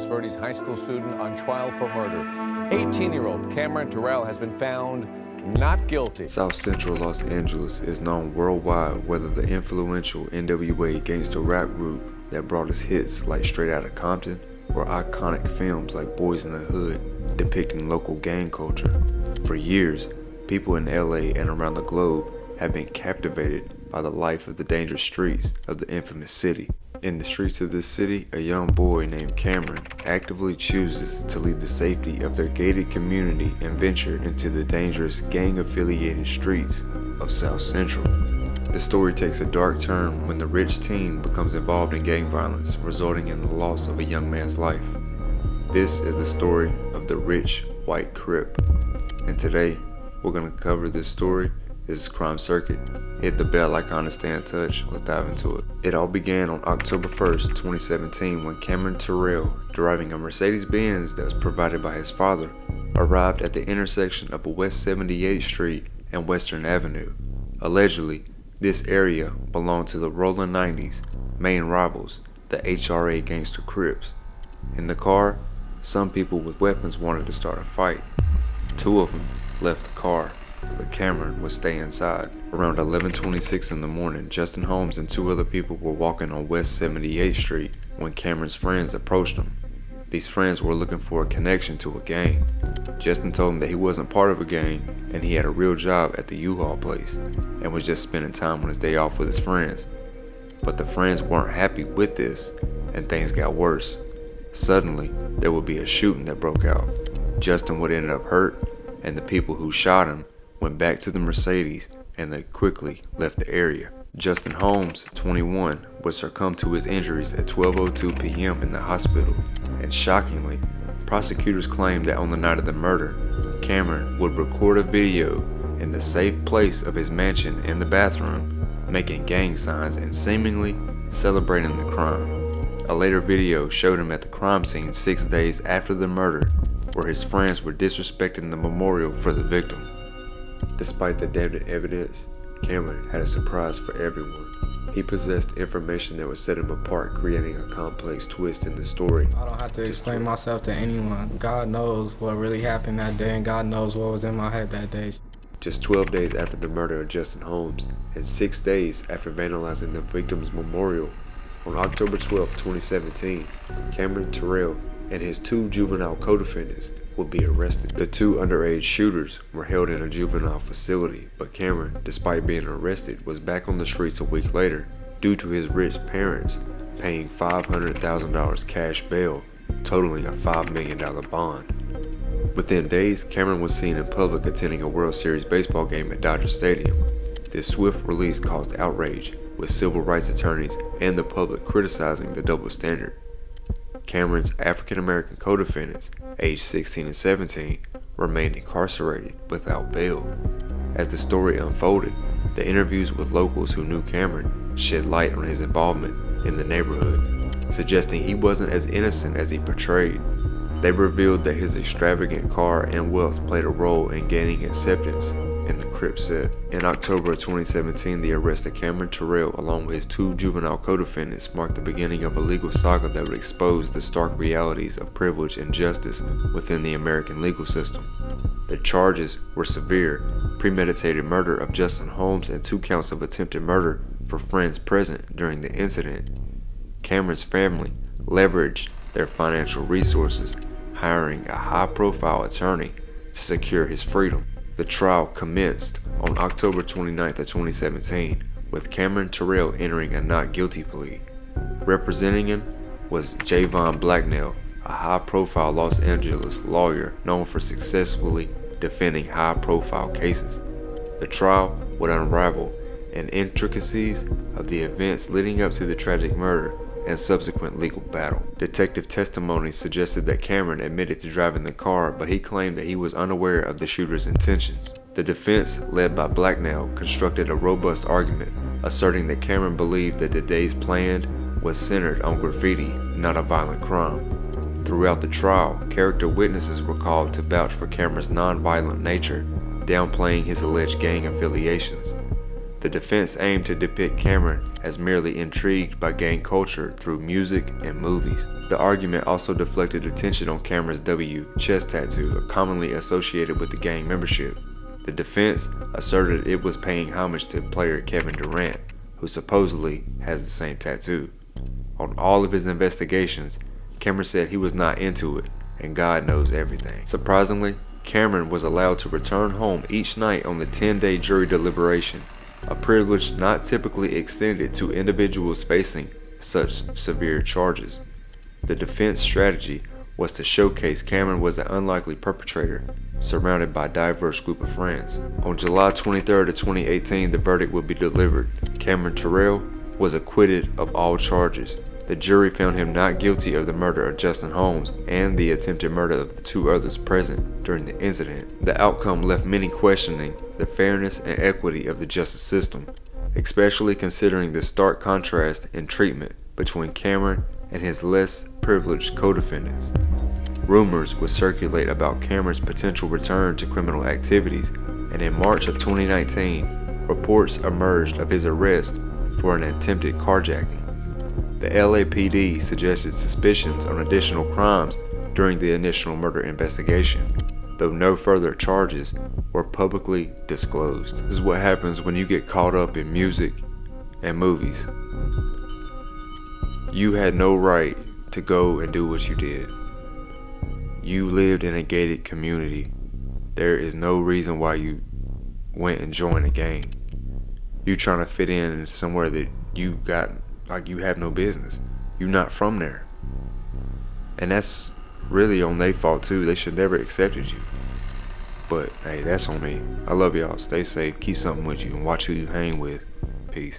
Palos Verdes high school student on trial for murder. 18-year-old Cameron Terrell has been found not guilty. South Central Los Angeles is known worldwide, whether the influential NWA gangster rap group that brought us hits like Straight Outta Compton or iconic films like Boys in the Hood depicting local gang culture. For years, people in LA and around the globe have been captivated by the life of the dangerous streets of the infamous city. In the streets of this city, a young boy named Cameron actively chooses to leave the safety of their gated community and venture into the dangerous gang-affiliated streets of South Central. The story takes a dark turn when the rich teen becomes involved in gang violence, resulting in the loss of a young man's life. This is the story of the rich white Crip. And today, we're going to cover this story. This is Crime Circuit. Hit the bell icon to stay in touch. Let's dive into it. It all began on October 1st, 2017 when Cameron Terrell, driving a Mercedes-Benz that was provided by his father, arrived at the intersection of West 78th Street and Western Avenue. Allegedly, this area belonged to the Rolling 90s main rivals, the HRA gangster Crips. In the car, some people with weapons wanted to start a fight. Two of them left the car, but Cameron would stay inside. Around 11:26 in the morning, Justin Holmes and two other people were walking on West 78th Street when Cameron's friends approached them. These friends were looking for a connection to a gang. Justin told them that he wasn't part of a gang and he had a real job at the U-Haul place and was just spending time on his day off with his friends. But the friends weren't happy with this and things got worse. Suddenly, there would be a shooting that broke out. Justin would end up hurt and the people who shot him went back to the Mercedes and they quickly left the area. Justin Holmes, 21, would succumb to his injuries at 12:02 p.m. in the hospital, and shockingly, prosecutors claimed that on the night of the murder, Cameron would record a video in the safe place of his mansion in the bathroom, making gang signs and seemingly celebrating the crime. A later video showed him at the crime scene 6 days after the murder, where his friends were disrespecting the memorial for the victim. Despite the damning evidence, Cameron had a surprise for everyone. He possessed information that would set him apart, creating a complex twist in the story. I don't have to explain myself to anyone. God knows what really happened that day, and God knows what was in my head that day. Just 12 days after the murder of Justin Holmes, and 6 days after vandalizing the victim's memorial, on October 12, 2017, Cameron Terrell and his two juvenile co-defendants would be arrested. The two underage shooters were held in a juvenile facility, but Cameron, despite being arrested, was back on the streets a week later due to his rich parents paying $500,000 cash bail, totaling a $5 million bond. Within days, Cameron was seen in public attending a World Series baseball game at Dodger Stadium. This swift release caused outrage, with civil rights attorneys and the public criticizing the double standard. Cameron's African-American co-defendants, aged 16 and 17, remained incarcerated without bail. As the story unfolded, the interviews with locals who knew Cameron shed light on his involvement in the neighborhood, suggesting he wasn't as innocent as he portrayed. They revealed that his extravagant car and wealth played a role in gaining acceptance in the Crip set. In October of 2017, the arrest of Cameron Terrell along with his two juvenile co-defendants marked the beginning of a legal saga that would expose the stark realities of privilege and justice within the American legal system. The charges were severe: premeditated murder of Justin Holmes and 2 counts of attempted murder for friends present during the incident. Cameron's family leveraged their financial resources, hiring a high-profile attorney to secure his freedom. The trial commenced on October 29th of 2017, with Cameron Terrell entering a not guilty plea. Representing him was Javon Blacknell, a high-profile Los Angeles lawyer known for successfully defending high-profile cases. The trial would unravel the intricacies of the events leading up to the tragic murder and subsequent legal battle. Detective testimony suggested that Cameron admitted to driving the car, but he claimed that he was unaware of the shooter's intentions. The defense, led by Blacknell, constructed a robust argument, asserting that Cameron believed that the day's plan was centered on graffiti, not a violent crime. Throughout the trial, character witnesses were called to vouch for Cameron's non-violent nature, downplaying his alleged gang affiliations. The defense aimed to depict Cameron as merely intrigued by gang culture through music and movies. The argument also deflected attention on Cameron's W chest tattoo, commonly associated with the gang membership. The defense asserted it was paying homage to player Kevin Durant, who supposedly has the same tattoo. On all of his investigations, Cameron said he was not into it, and God knows everything. Surprisingly, Cameron was allowed to return home each night on the 10-day jury deliberation, a privilege not typically extended to individuals facing such severe charges. The defense strategy was to showcase Cameron was an unlikely perpetrator, surrounded by a diverse group of friends. On July 23rd of 2018, the verdict would be delivered. Cameron Terrell was acquitted of all charges. The jury found him not guilty of the murder of Justin Holmes and the attempted murder of the two others present during the incident. The outcome left many questioning the fairness and equity of the justice system, especially considering the stark contrast in treatment between Cameron and his less privileged co-defendants. Rumors would circulate about Cameron's potential return to criminal activities, and in March of 2019, reports emerged of his arrest for an attempted carjacking. The LAPD suggested suspicions on additional crimes during the initial murder investigation, though no further charges were publicly disclosed. This is what happens when you get caught up in music and movies. You had no right to go and do what you did. You lived in a gated community. There is no reason why you went and joined a gang. You trying to fit in somewhere that you have no business. You're not from there. And that's really on their fault too. They should never accepted you. But hey, that's on me. I love y'all. Stay safe. Keep something with you and watch who you hang with. Peace.